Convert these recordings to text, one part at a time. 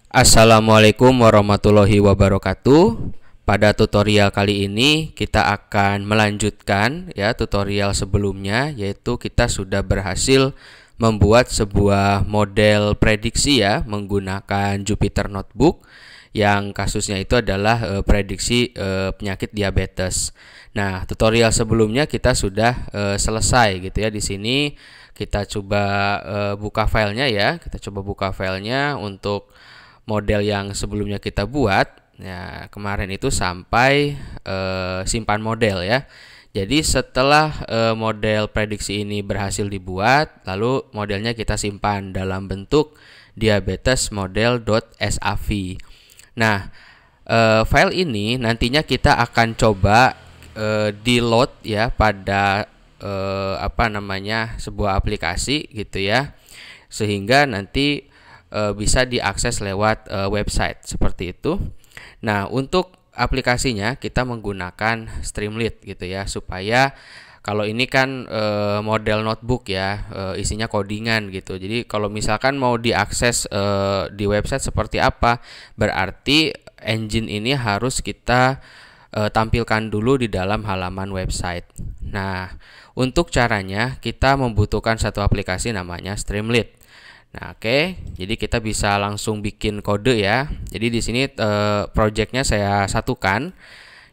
Assalamualaikum warahmatullahi wabarakatuh. Pada tutorial kali ini kita akan melanjutkan ya tutorial sebelumnya, yaitu kita sudah berhasil membuat sebuah model prediksi ya menggunakan Jupyter Notebook yang kasusnya itu adalah prediksi penyakit diabetes. Nah, tutorial sebelumnya kita sudah selesai gitu ya. Di sini kita coba buka filenya ya. Kita coba buka filenya untuk model yang sebelumnya kita buat ya, kemarin itu sampai simpan model ya. Jadi setelah model prediksi ini berhasil dibuat, lalu modelnya kita simpan dalam bentuk diabetes model.sav. Nah, file ini nantinya kita akan coba di load ya pada sebuah aplikasi gitu ya, sehingga nanti bisa diakses lewat website seperti itu. Nah, untuk aplikasinya kita menggunakan Streamlit gitu ya, supaya kalau ini kan model notebook ya, isinya codingan gitu. Jadi kalau misalkan mau diakses di website seperti apa, berarti engine ini harus kita tampilkan dulu di dalam halaman website. Nah, untuk caranya kita membutuhkan satu aplikasi namanya Streamlit. Nah, oke. Jadi kita bisa langsung bikin kode ya. Jadi di sini projectnya saya satukan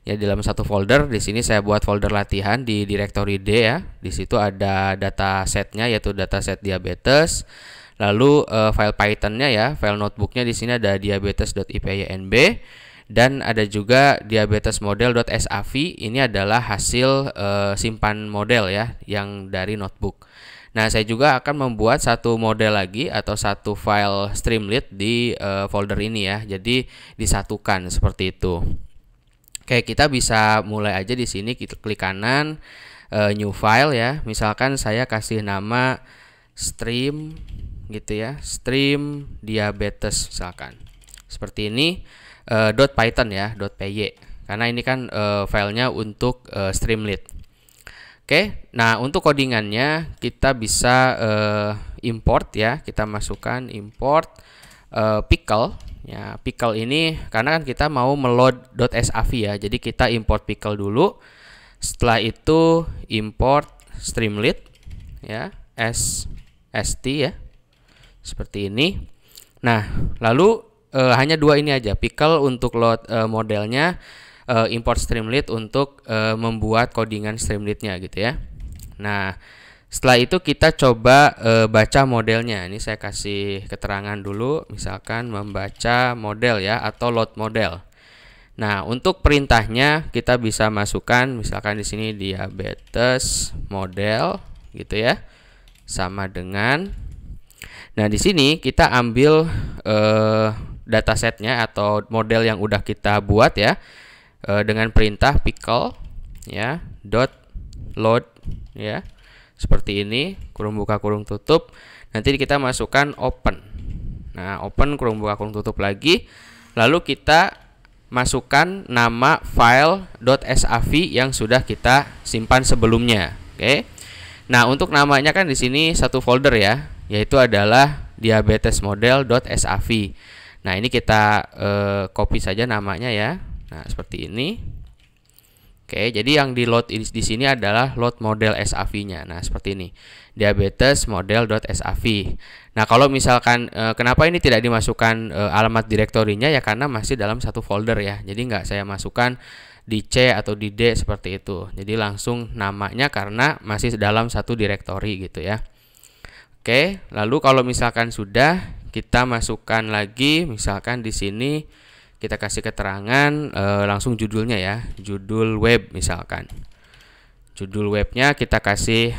ya dalam satu folder. Di sini saya buat folder latihan di directory D ya. Di situ ada datasetnya yaitu dataset diabetes. Lalu file Python-nya ya, file notebooknya di sini ada diabetes.ipynb dan ada juga diabetes model.sav. Ini adalah hasil simpan model ya yang dari notebook. Nah, saya juga akan membuat satu model lagi atau satu file Streamlit di folder ini ya. Jadi disatukan seperti itu. Oke, kita bisa mulai aja di sini. Kita klik kanan, new file ya. Misalkan saya kasih nama stream gitu ya, stream diabetes misalkan. Seperti ini, .python ya, .py. Karena ini kan filenya untuk Streamlit. Oke, nah untuk codingannya kita bisa import ya, kita masukkan import pickle ya. Pickle ini karena kan kita mau meload .sav ya, jadi kita import pickle dulu. Setelah itu import Streamlit ya, st ya, seperti ini. Nah, lalu hanya dua ini aja, pickle untuk load modelnya, import Streamlit untuk membuat codingan Streamlit-nya gitu ya. Nah, setelah itu kita coba baca modelnya. Ini saya kasih keterangan dulu, misalkan membaca model ya atau load model. Nah, untuk perintahnya kita bisa masukkan misalkan di sini diabetes model gitu ya. Sama dengan, nah di sini kita ambil datasetnya atau model yang udah kita buat ya, dengan perintah pickle ya .load ya, seperti ini, kurung buka kurung tutup. Nanti kita masukkan open. Nah, open kurung buka kurung tutup lagi. Lalu kita masukkan nama file .sav yang sudah kita simpan sebelumnya. Oke. Nah, untuk namanya kan di sini satu folder ya, yaitu adalah diabetes model.sav. Nah, ini kita copy saja namanya ya. Nah, seperti ini. Oke, jadi yang di load di sini adalah load model SAV-nya. Nah, seperti ini. Diabetes model.sav. Nah, kalau misalkan kenapa ini tidak dimasukkan alamat direktorinya ya, karena masih dalam satu folder ya. Jadi nggak saya masukkan di C atau di D seperti itu. Jadi langsung namanya karena masih dalam satu direktori gitu ya. Oke, lalu kalau misalkan sudah, kita masukkan lagi misalkan di sini kita kasih keterangan langsung judulnya ya, judul web misalkan. Judul webnya kita kasih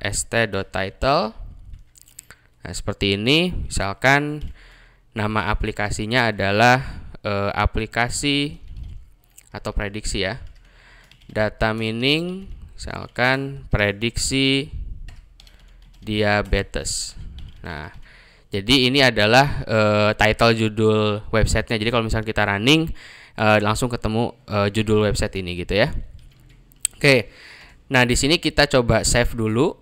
st.title. Nah, seperti ini. Misalkan nama aplikasinya adalah aplikasi atau prediksi ya. Data mining misalkan prediksi diabetes. Nah, jadi ini adalah title judul websitenya. Jadi kalau misalnya kita running langsung ketemu judul website ini gitu ya. Oke. Nah, di sini kita coba save dulu.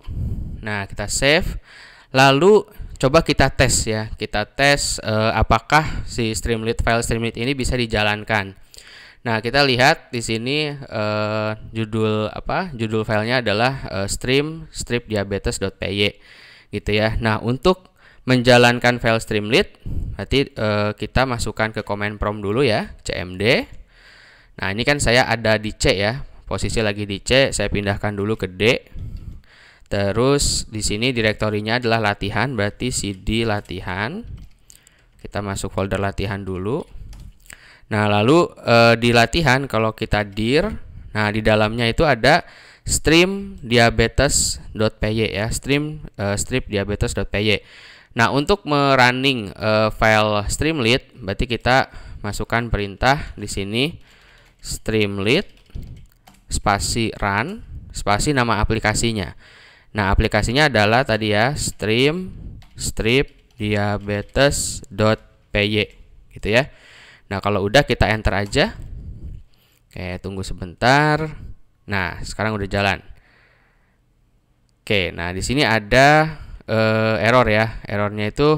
Nah, kita save. Lalu coba kita tes ya. Kita tes apakah si file Streamlit ini bisa dijalankan. Nah, kita lihat di sini judul filenya adalah strip-diabetes.py gitu ya. Nah, untuk menjalankan file Streamlit berarti kita masukkan ke command prompt dulu ya, cmd. Nah, ini kan saya ada di C ya. Posisi lagi di C, saya pindahkan dulu ke D. Terus di sini direktorinya adalah latihan, berarti cd latihan. Kita masuk folder latihan dulu. Nah, lalu di latihan kalau kita dir, nah di dalamnya itu ada stream-diabetes.py ya, strip-diabetes.py. Nah, untuk merunning file Streamlit, berarti kita masukkan perintah di sini Streamlit spasi run spasi nama aplikasinya. Nah, aplikasinya adalah tadi ya strip-diabetes.py gitu ya. Nah, kalau udah kita enter aja. Oke, tunggu sebentar. Nah, sekarang udah jalan. Oke, nah di sini ada error ya. Errornya itu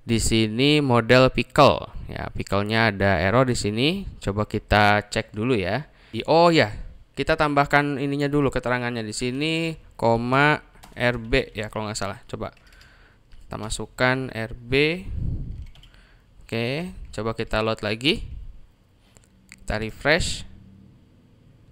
di sini model pickle. Ya, pickle-nya ada error di sini. Coba kita cek dulu ya. Oh ya, kita tambahkan ininya dulu keterangannya di sini, koma RB ya kalau nggak salah. Coba kita masukkan RB. Oke, coba kita load lagi. Kita refresh.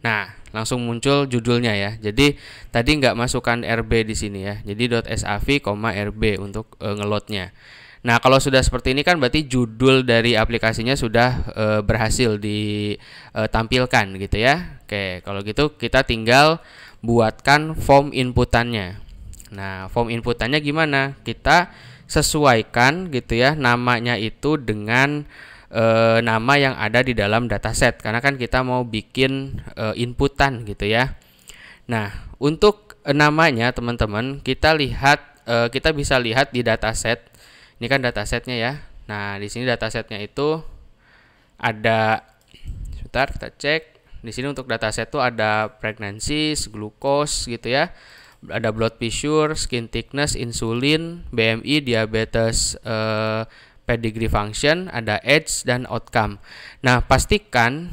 Nah, langsung muncul judulnya ya. Jadi tadi nggak masukkan RB di sini ya. Jadi .sav, RB untuk ngeloadnya. Nah, kalau sudah seperti ini kan berarti judul dari aplikasinya sudah berhasil ditampilkan gitu ya. Oke, kalau gitu kita tinggal buatkan form inputannya. Nah, form inputannya gimana? Kita sesuaikan gitu ya namanya itu dengan nama yang ada di dalam dataset, karena kan kita mau bikin inputan gitu ya. Nah, untuk namanya teman-teman kita bisa lihat di dataset. Ini kan datasetnya ya. Nah, di sini datasetnya itu ada, sebentar kita cek. Di sini untuk dataset itu ada pregnancies, glucose gitu ya. Ada blood pressure, skin thickness, insulin, BMI, diabetes, pedigree function, ada age dan outcome. Nah, pastikan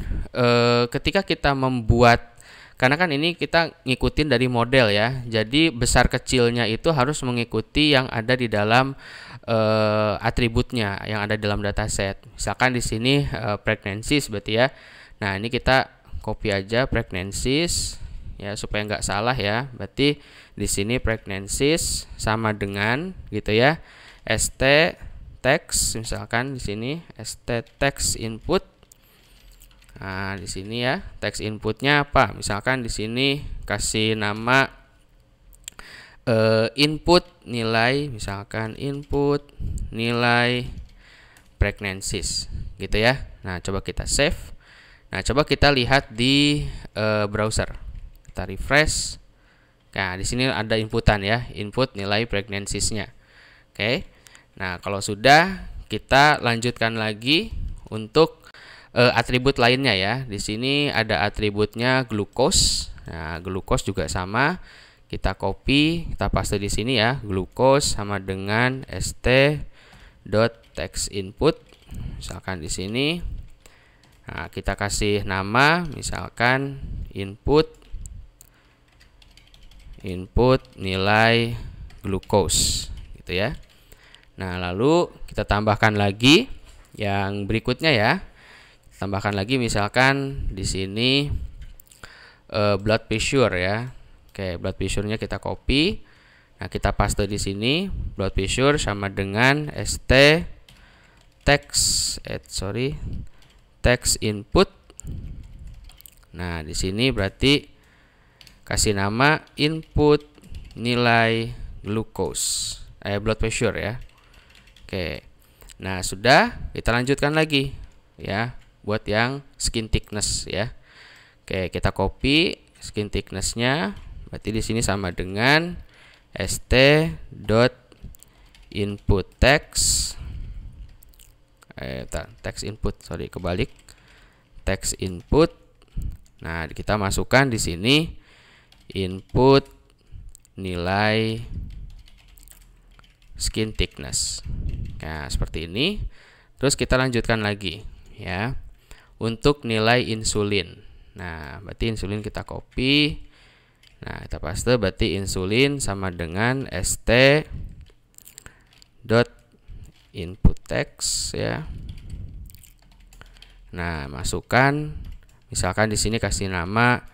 ketika kita membuat, karena kan ini kita ngikutin dari model ya. Jadi besar kecilnya itu harus mengikuti yang ada di dalam atributnya yang ada dalam dataset. Misalkan di sini pregnancies berarti ya. Nah, ini kita copy aja pregnancies ya supaya nggak salah ya. Berarti di sini pregnancies sama dengan gitu ya st text, misalkan di sini st text input. Nah, di sini ya text inputnya apa? Misalkan di sini kasih nama input nilai, misalkan input nilai pregnancies gitu ya. Nah, coba kita save. Nah, coba kita lihat di browser. Kita refresh. Nah, di sini ada inputan ya, input nilai pregnancies-nya. Oke. Nah, kalau sudah, kita lanjutkan lagi untuk atribut lainnya ya. Di sini ada atributnya glucose. Nah, glucose juga sama. Kita copy, kita paste di sini ya. Glucose sama dengan st.textInput. Misalkan di sini. Nah, kita kasih nama, misalkan input nilai glucose gitu ya. Nah, lalu kita tambahkan lagi yang berikutnya ya. Tambahkan lagi misalkan di sini blood pressure ya. Oke, blood pressure-nya kita copy. Nah, kita paste di sini blood pressure sama dengan text input. Nah, di sini berarti kasih nama input nilai glucose, blood pressure ya. Oke. Nah, sudah, kita lanjutkan lagi ya buat yang skin thickness ya. Oke, kita copy skin thickness-nya. Berarti di sini sama dengan st.input text text input, kebalik. Text input. Nah, kita masukkan di sini input nilai skin thickness. Nah, seperti ini. Terus kita lanjutkan lagi ya. Untuk nilai insulin. Nah, berarti insulin kita copy. Nah, kita paste, berarti insulin sama dengan st dot input text ya. Nah, masukkan, misalkan di sini kasih nama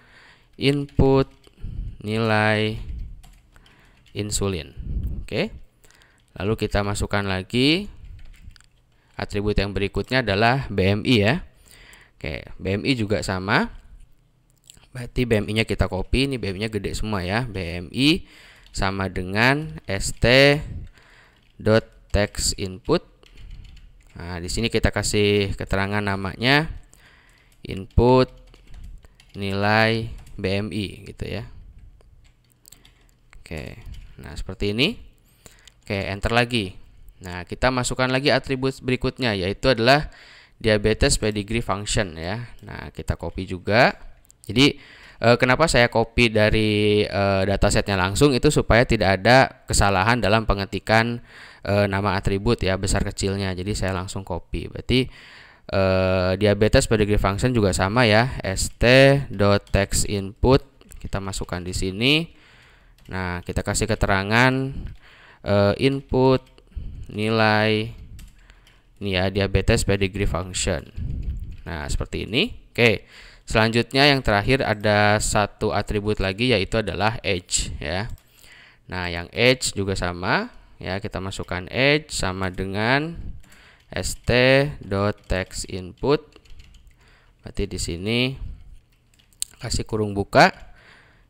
input nilai insulin. Oke. Lalu kita masukkan lagi atribut yang berikutnya adalah BMI ya. Oke, BMI juga sama. Berarti BMI-nya kita copy, ini BMI-nya gede semua ya. BMI sama dengan st dot text input. Nah, di sini kita kasih keterangan namanya input nilai BMI gitu ya. Oke. Nah, seperti ini. Oke, enter lagi. Nah, kita masukkan lagi atribut berikutnya, yaitu adalah diabetes pedigree function ya. Nah, kita copy juga. Jadi kenapa saya copy dari datasetnya langsung, itu supaya tidak ada kesalahan dalam pengetikan nama atribut ya, besar kecilnya. Jadi saya langsung copy. Berarti diabetes pedigree function juga sama ya, st.textInput kita masukkan di sini. Nah, kita kasih keterangan input nilai ini ya, diabetes pedigree function. Nah, seperti ini. Oke. Selanjutnya yang terakhir ada satu atribut lagi, yaitu adalah age ya. Nah, yang age juga sama ya, kita masukkan age sama dengan st.textInput. Berarti di sini kasih kurung buka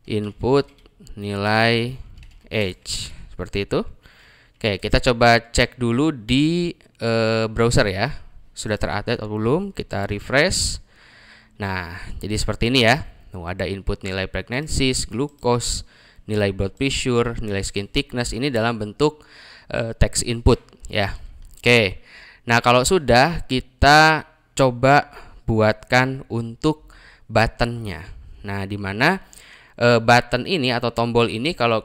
input nilai age. Seperti itu. Oke, kita coba cek dulu di browser ya. Sudah terupdate atau belum? Kita refresh. Nah, jadi seperti ini ya. Ada input nilai pregnancies, glucose, nilai blood pressure, nilai skin thickness. Ini dalam bentuk text input ya. Oke. Nah, kalau sudah, kita coba buatkan untuk buttonnya. Nah, di mana button ini atau tombol ini kalau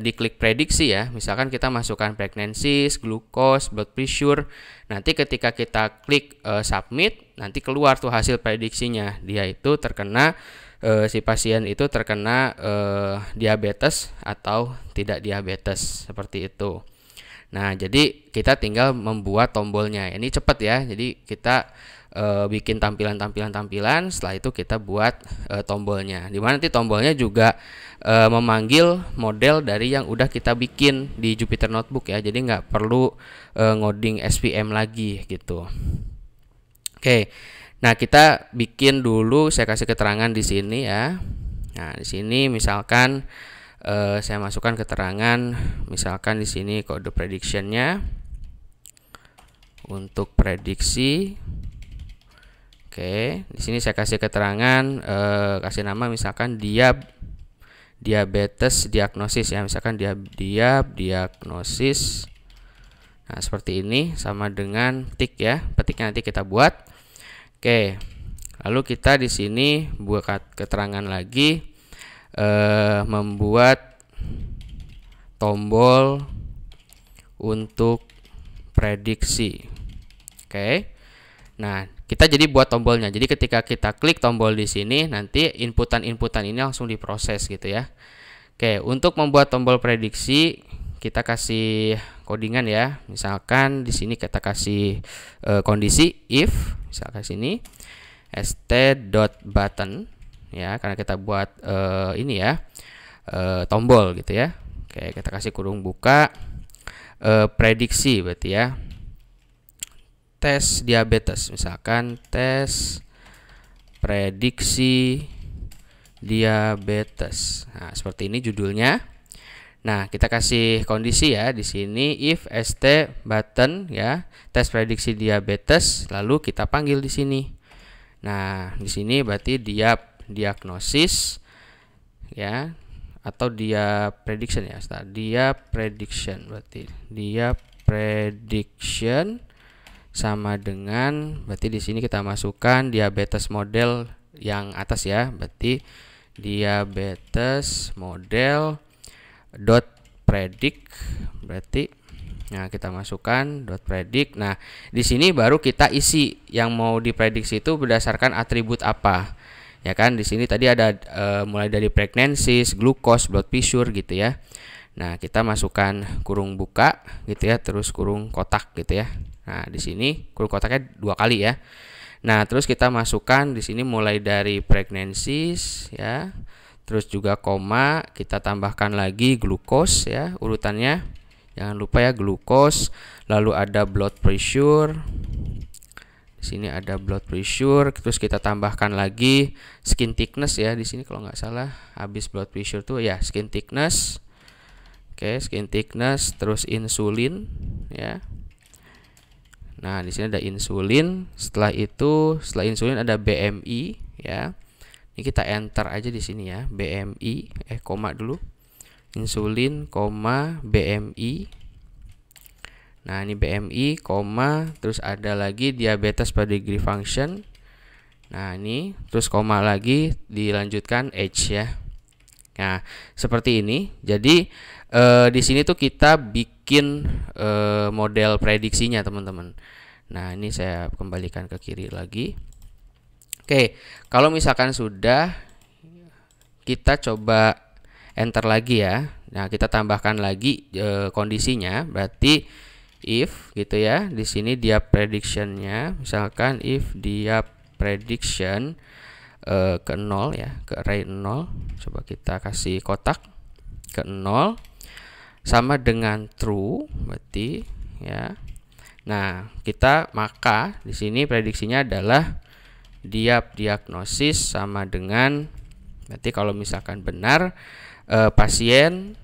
diklik prediksi ya, misalkan kita masukkan pregnancies, glucose, blood pressure, nanti ketika kita klik submit, nanti keluar tuh hasil prediksinya, dia itu terkena si pasien itu terkena diabetes atau tidak diabetes, seperti itu. Nah, jadi kita tinggal membuat tombolnya. Ini cepat ya, jadi kita bikin tampilan, setelah itu kita buat tombolnya. Dimana nanti tombolnya juga memanggil model dari yang udah kita bikin di Jupyter Notebook ya. Jadi nggak perlu ngoding SVM lagi gitu. Oke. Nah, kita bikin dulu, saya kasih keterangan di sini ya. Nah, di sini misalkan saya masukkan keterangan, misalkan di sini kode prediction-nya untuk prediksi. Oke, di sini saya kasih keterangan, kasih nama misalkan diabetes diagnosis ya, misalkan diagnosis. Nah, seperti ini sama dengan tick ya, petiknya nanti kita buat. Oke, lalu kita di sini buat keterangan lagi, membuat tombol untuk prediksi. Oke. Nah, kita jadi buat tombolnya. Jadi ketika kita klik tombol di sini, nanti inputan ini langsung diproses gitu ya. Oke, untuk membuat tombol prediksi, kita kasih codingan ya. Misalkan di sini kita kasih kondisi if, misalkan sini st.button ya, karena kita buat ini ya, tombol gitu ya. Oke, kita kasih kurung buka prediksi berarti ya. Tes diabetes, misalkan tes prediksi diabetes. Nah, seperti ini judulnya. Nah, kita kasih kondisi ya di sini if st button ya, tes prediksi diabetes, lalu kita panggil di sini. Nah, di sini berarti diagnosis ya, atau dia prediction ya. Dia prediction berarti dia prediction sama dengan, berarti di sini kita masukkan diabetes model yang atas ya, berarti diabetes model dot predict, berarti Nah, kita masukkan .predict. Nah, di sini baru kita isi yang mau diprediksi itu berdasarkan atribut apa. Ya kan, di sini tadi ada mulai dari pregnancies, glucose, blood pressure gitu ya. Nah, kita masukkan kurung buka gitu ya, terus kurung kotak gitu ya. Nah, di sini kurung kotaknya 2 kali ya. Nah, terus kita masukkan di sini mulai dari pregnancies ya. Terus juga koma, kita tambahkan lagi glucose ya, urutannya. Jangan lupa ya glucose, lalu ada blood pressure. Di sini ada blood pressure, terus kita tambahkan lagi skin thickness ya. Di sini kalau nggak salah habis blood pressure tuh ya skin thickness. Oke, skin thickness, terus insulin ya. Nah, di sini ada insulin. Setelah insulin ada BMI ya. Ini kita enter aja di sini ya, BMI, koma dulu. Insulin, BMI. Nah, ini BMI, terus ada lagi diabetes pedigree function. Nah, ini terus koma lagi, dilanjutkan age ya. Nah, seperti ini. Jadi di sini tuh kita bikin model prediksinya, teman-teman. Nah, ini saya kembalikan ke kiri lagi. Oke, kalau misalkan sudah, kita coba enter lagi ya. Nah, kita tambahkan lagi kondisinya, berarti if gitu ya. Di sini dia predictionnya, misalkan if dia prediction ke 0 ya, ke array 0. Coba kita kasih kotak ke 0 sama dengan true, berarti ya. Nah, maka di sini prediksinya adalah diagnosis sama dengan, berarti kalau misalkan benar pasien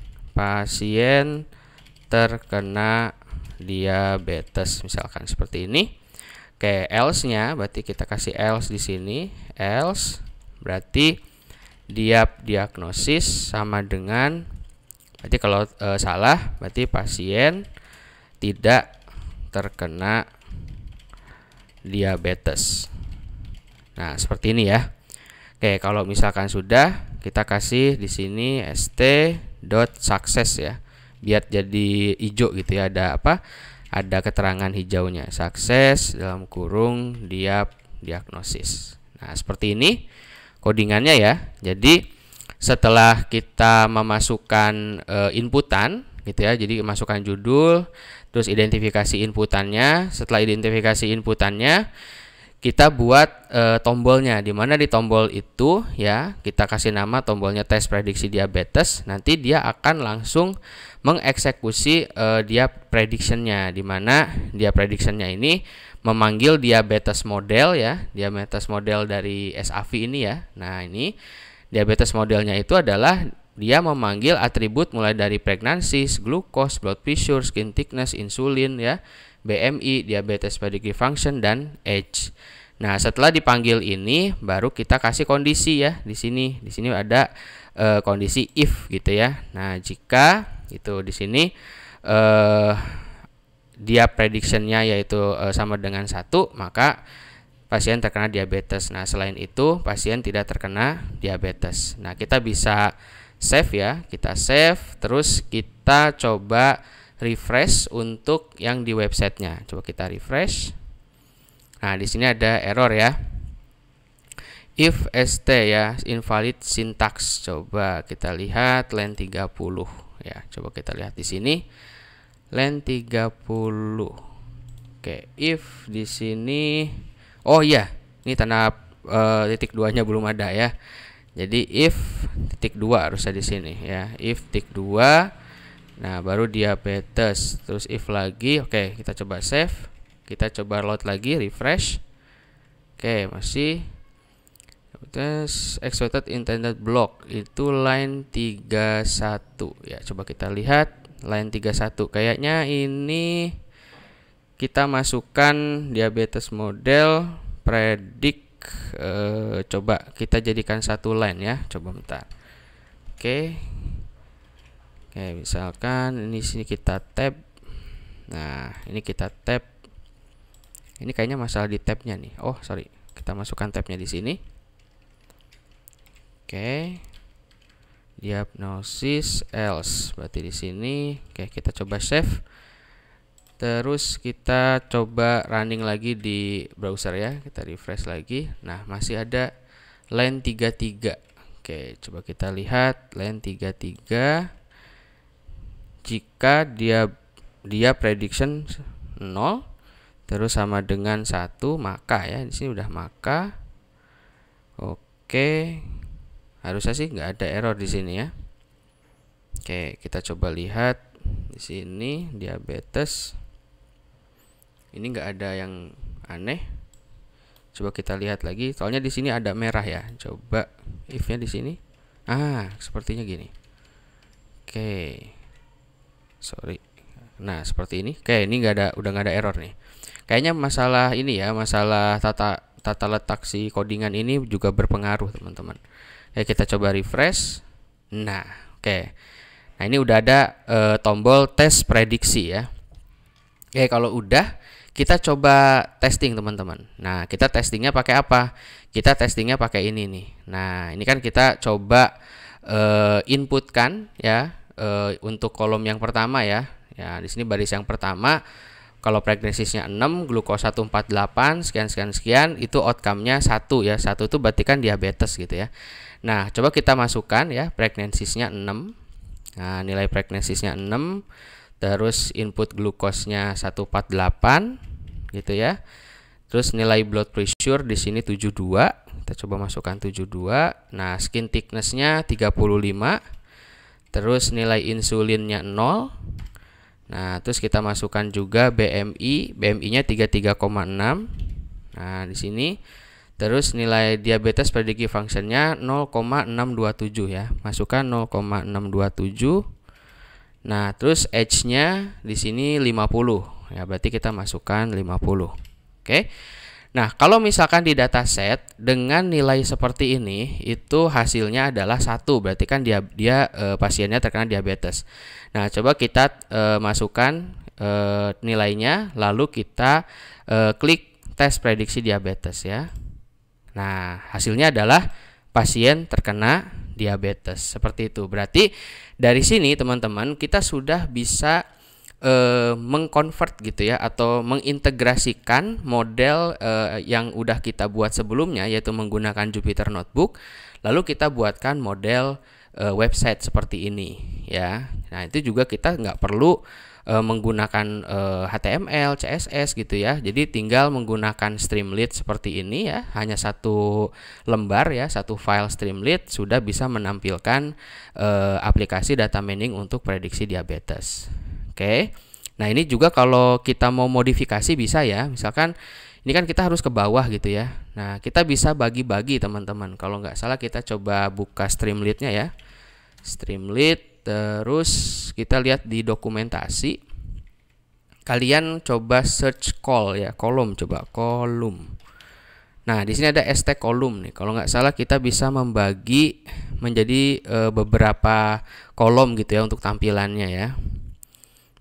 terkena diabetes, misalkan seperti ini. Oke, else-nya berarti kita kasih else di sini. Else berarti diagnosis sama dengan, berarti kalau salah berarti pasien tidak terkena diabetes. Nah, seperti ini ya. Oke, kalau misalkan sudah, kita kasih di sini st.success ya, biar jadi hijau gitu ya. Ada apa? Ada keterangan hijaunya, sukses dalam kurung diagnosis. Nah, seperti ini codingannya ya. Jadi setelah kita memasukkan inputan gitu ya, jadi masukkan judul, terus identifikasi inputannya. Setelah identifikasi inputannya, kita buat tombolnya, dimana di tombol itu ya kita kasih nama tombolnya tes prediksi diabetes. Nanti dia akan langsung mengeksekusi dia predictionnya, dimana dia predictionnya ini memanggil diabetes model ya, diabetes model dari SAV ini ya. Nah, ini diabetes modelnya itu adalah dia memanggil atribut mulai dari pregnancies, glucose, blood pressure, skin thickness, insulin ya, BMI, diabetes pedigree function, dan age. Nah, setelah dipanggil ini baru kita kasih kondisi ya. Di sini ada kondisi if gitu ya. Nah, jika itu di sini dia predictionnya yaitu sama dengan 1, maka pasien terkena diabetes. Nah, selain itu pasien tidak terkena diabetes. Nah, kita bisa save ya. Kita save, terus kita coba refresh untuk yang di websitenya. Coba kita refresh. Nah, di sini ada error ya. If st ya, invalid syntax. Coba kita lihat line 30 ya. Coba kita lihat di sini line 30. Oke, if di sini, oh iya, ini tanda titik 2-nya belum ada ya. Jadi if titik 2 harusnya di sini ya. If titik 2. Nah, baru diabetes. Terus if lagi. Oke, kita coba save. Kita coba load lagi, refresh. Oke, masih expected intended block itu line 31 ya. Coba kita lihat line 31. Kayaknya ini kita masukkan diabetes model predict, coba kita jadikan satu line ya. Coba bentar. Oke, misalkan ini sini kita tab. Nah, ini kita tab. Ini kayaknya masalah di tabnya nih. Oh, sorry. Kita masukkan tabnya di sini. Oke. Diagnosis else. Berarti di sini. Oke, kita coba save. Terus kita coba running lagi di browser ya. Kita refresh lagi. Nah, masih ada line 33. Oke, coba kita lihat line 33. Jika dia prediction 0 terus sama dengan 1, maka ya di sini udah maka. Oke. Harusnya sih nggak ada error di sini ya. Oke, kita coba lihat di sini diabetes. Ini nggak ada yang aneh. Coba kita lihat lagi. Soalnya di sini ada merah ya. Coba if-nya di sini. Sepertinya gini. Oke. Sorry. Nah, seperti ini. Oke, ini udah nggak ada error nih. Kayaknya masalah ini ya, masalah tata letak si codingan ini juga berpengaruh, teman-teman. Kita coba refresh. Nah, oke. Nah, ini udah ada tombol tes prediksi ya. Kalau udah, kita coba testing, teman-teman. Nah, kita testingnya pakai apa? Kita testingnya pakai ini nih. Nah, ini kan kita coba inputkan ya untuk kolom yang pertama ya. Ya, di sini baris yang pertama. Kalau pregnancy-nya 6, glukosa 48, sekian, itu outcome-nya 1 ya. 1 itu berarti kan diabetes gitu ya. Nah, coba kita masukkan ya pregnancy-nya 6. Nah, nilai pregnancy-nya 6. Terus input glukosnya 148 gitu ya. Terus nilai blood pressure di sini 72. Kita coba masukkan 72. Nah, skin thickness-nya 35. Terus nilai insulinnya 0. Nah, terus kita masukkan juga BMI, BMI-nya 33,6. Nah, di sini terus nilai diabetes predictive function-nya 0,627 ya. Masukkan 0,627. Nah, terus age-nya di sini 50. Ya, berarti kita masukkan 50. Oke. Nah, kalau misalkan di dataset dengan nilai seperti ini, itu hasilnya adalah 1. Berarti kan dia pasiennya terkena diabetes. Nah, coba kita masukkan nilainya, lalu kita klik tes prediksi diabetes ya. Nah, hasilnya adalah pasien terkena diabetes. Seperti itu. Berarti dari sini teman-teman kita sudah bisa mengconvert gitu ya, atau mengintegrasikan model yang udah kita buat sebelumnya, yaitu menggunakan Jupyter Notebook, lalu kita buatkan model website seperti ini ya. Nah, itu juga kita nggak perlu menggunakan HTML, CSS gitu ya. Jadi tinggal menggunakan Streamlit seperti ini ya, hanya satu lembar ya, satu file Streamlit sudah bisa menampilkan aplikasi data mining untuk prediksi diabetes. Oke. Nah, ini juga kalau kita mau modifikasi bisa ya. Misalkan ini kan kita harus ke bawah gitu ya. Nah, kita bisa bagi-bagi teman-teman. Kalau nggak salah kita coba buka Streamlit-nya ya. Streamlit, terus kita lihat di dokumentasi. Kalian coba search call ya, kolom, coba kolom. Nah, di sini ada ST kolom nih. Kalau nggak salah kita bisa membagi menjadi beberapa kolom gitu ya untuk tampilannya ya.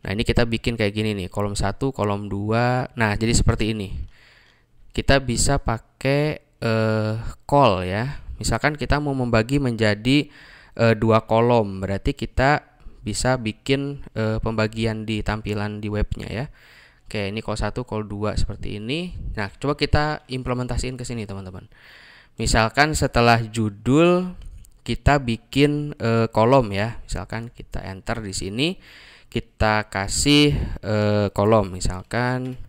Nah, ini kita bikin kayak gini nih, kolom 1, kolom 2. Nah, jadi seperti ini. Kita bisa pakai call ya. Misalkan kita mau membagi menjadi 2 kolom, berarti kita bisa bikin pembagian di tampilan di webnya ya. Oke, ini call 1, call 2 seperti ini. Nah, coba kita implementasiin ke sini teman-teman. Misalkan setelah judul kita bikin kolom ya. Misalkan kita enter di sini. Kita kasih kolom, misalkan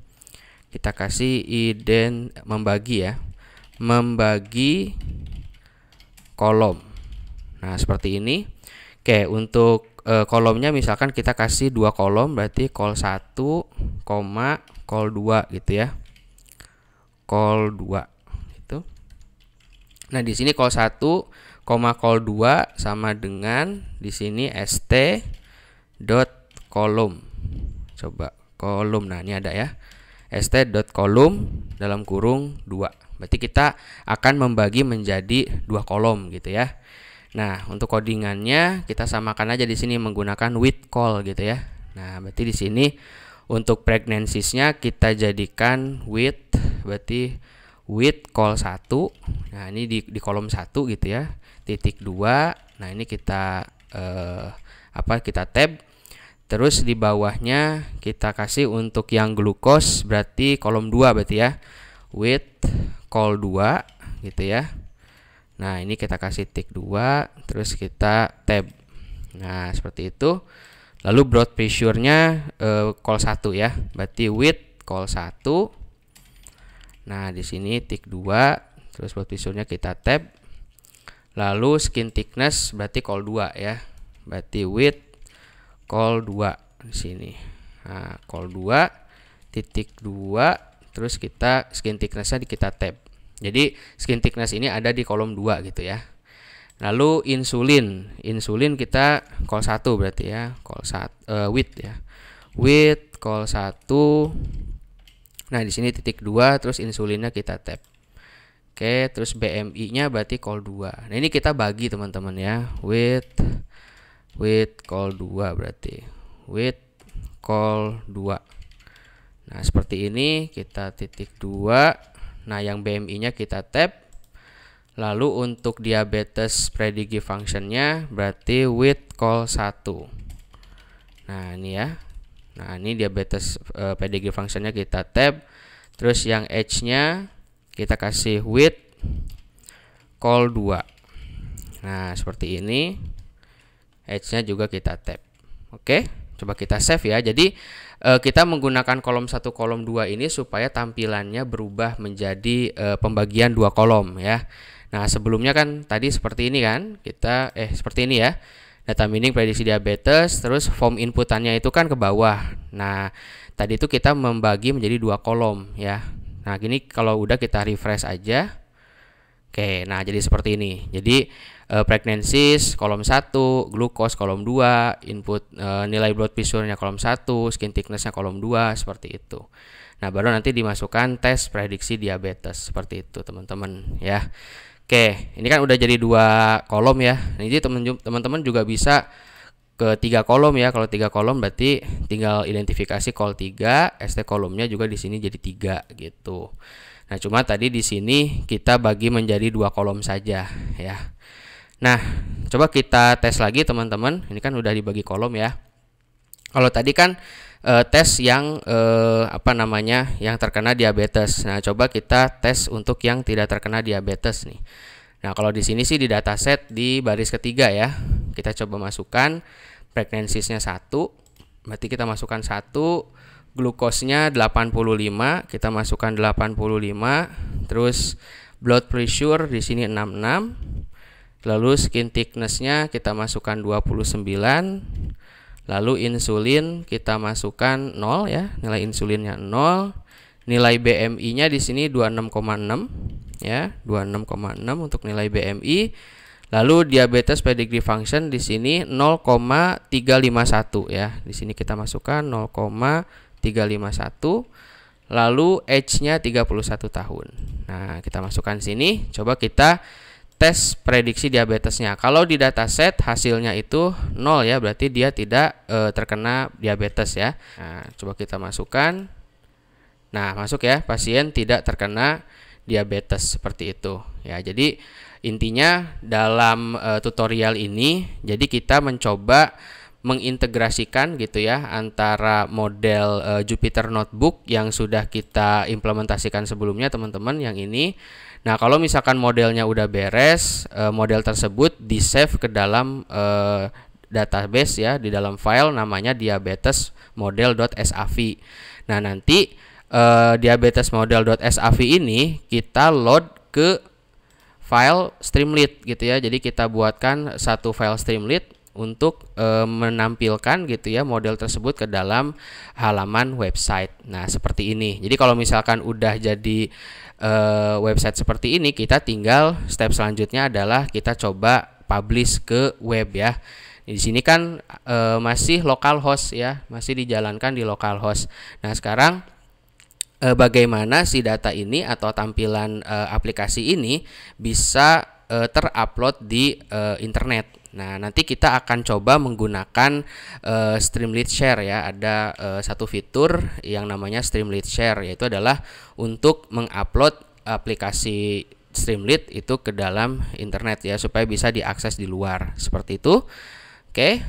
kita kasih membagi ya, membagi kolom. Nah, seperti ini. Oke, untuk kolomnya misalkan kita kasih 2 kolom, berarti call 1, call 2 gitu ya. Call 2 gitu. Nah, di sini call 1, call 2 sama dengan di sini st.column. Coba kolom. Nah, ini ada ya. st.column dalam kurung 2. Berarti kita akan membagi menjadi 2 kolom gitu ya. Nah, untuk codingannya kita samakan aja di sini menggunakan with call gitu ya. Nah, berarti di sini untuk pregnancies-nya kita jadikan with, berarti with call 1. Nah, ini di kolom 1 gitu ya. Titik 2. Nah, ini kita kita tab. Terus di bawahnya kita kasih untuk yang glukos berarti kolom 2 berarti ya. With col 2 gitu ya. Nah, ini kita kasih tick 2, terus kita tab. Nah, seperti itu. Lalu blood pressure-nya col 1 ya. Berarti with col 1. Nah, di sini tick 2, terus blood pressure-nya kita tab. Lalu skin thickness berarti col 2 ya. Berarti with col 2 di sini. Nah, col 2 titik 2, terus kita skin thickness-nya kita tab. Jadi skin thickness ini ada di kolom 2 gitu ya. Lalu insulin kita col 1 berarti ya, col 1 width ya. Width col 1. Nah, di sini titik 2, terus insulinnya kita tab. Oke, terus BMI-nya berarti col 2. Nah, ini kita bagi teman-teman ya. Width col 2 berarti. Width col 2. Nah, seperti ini kita titik 2. Nah, yang BMI-nya kita tab. Lalu untuk diabetes predictive function-nya berarti width col 1. Nah, ini ya. Nah, ini diabetes predictive function-nya kita tab. Terus yang H-nya kita kasih width col 2. Nah, seperti ini. H-nya juga kita tab. Oke, coba kita save ya. Jadi kita menggunakan kolom 1, kolom 2 ini supaya tampilannya berubah menjadi pembagian 2 kolom ya. Nah, sebelumnya kan tadi seperti ini kan. Kita seperti ini ya. Data mining prediksi diabetes, terus form inputannya itu kan ke bawah. Nah, tadi itu kita membagi menjadi 2 kolom ya. Nah, gini kalau udah kita refresh aja. Oke, nah jadi seperti ini. Jadi pregnancies kolom 1, glukos kolom 2, input nilai blood pressure-nya kolom 1, skin thickness-nya kolom 2, seperti itu. Nah, baru nanti dimasukkan tes prediksi diabetes seperti itu, teman-teman ya. Oke, ini kan udah jadi 2 kolom ya. Nah, jadi teman-teman juga bisa ke 3 kolom ya. Kalau 3 kolom berarti tinggal identifikasi col 3, ST kolomnya juga di sini jadi 3 gitu. Nah, cuma tadi di sini kita bagi menjadi 2 kolom saja ya. Nah, coba kita tes lagi teman-teman. Ini kan udah dibagi kolom ya. Kalau tadi kan tes yang yang terkena diabetes. Nah, coba kita tes untuk yang tidak terkena diabetes nih. Nah, kalau di sini sih di dataset di baris ketiga ya. Kita coba masukkan pregnancies-nya 1. Berarti kita masukkan 1, glukosnya 85, kita masukkan 85. Terus blood pressure di sini 66. Lalu skin thickness-nya kita masukkan 29. Lalu insulin kita masukkan 0 ya, nilai insulinnya 0. Nilai BMI-nya di sini 26,6 ya, 26,6 untuk nilai BMI. Lalu diabetes predictive function di sini 0,351 ya. Di sini kita masukkan 0,351. Lalu age-nya 31 tahun. Nah, kita masukkan sini, coba kita tes prediksi diabetesnya. Kalau di dataset hasilnya itu 0 ya, berarti dia tidak terkena diabetes ya. Nah, coba kita masukkan. Nah, masuk ya, pasien tidak terkena diabetes seperti itu. Ya, jadi intinya dalam tutorial ini, jadi kita mencoba mengintegrasikan gitu ya antara model Jupyter Notebook yang sudah kita implementasikan sebelumnya teman-teman yang ini. Nah, kalau misalkan modelnya udah beres, model tersebut di-save ke dalam database ya, di dalam file namanya diabetes model.sav. Nah, nanti diabetes model.sav ini kita load ke file Streamlit gitu ya. Jadi kita buatkan satu file Streamlit untuk menampilkan gitu ya model tersebut ke dalam halaman website. Nah, seperti ini. Jadi kalau misalkan udah jadi website seperti ini, kita tinggal step selanjutnya adalah kita coba publish ke web ya. Di sini kan masih localhost ya, masih dijalankan di localhost. Nah, sekarang bagaimana si data ini atau tampilan aplikasi ini bisa terupload di internet. Nah, nanti kita akan coba menggunakan Streamlit Share ya. Ada satu fitur yang namanya Streamlit Share, yaitu adalah untuk mengupload aplikasi Streamlit itu ke dalam internet ya, supaya bisa diakses di luar. Seperti itu. Oke,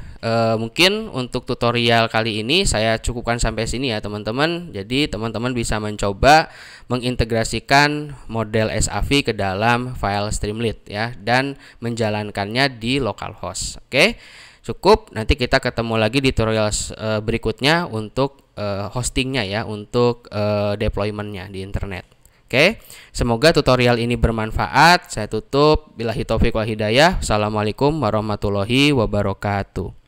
mungkin untuk tutorial kali ini saya cukupkan sampai sini ya teman-teman. Jadi teman-teman bisa mencoba mengintegrasikan model SAV ke dalam file Streamlit ya, dan menjalankannya di localhost. Oke, cukup. Nanti kita ketemu lagi di tutorial berikutnya untuk hostingnya ya, untuk deploymentnya di internet. Oke, semoga tutorial ini bermanfaat. Saya tutup. Billahi taufiq wal hidayah. Assalamualaikum warahmatullahi wabarakatuh.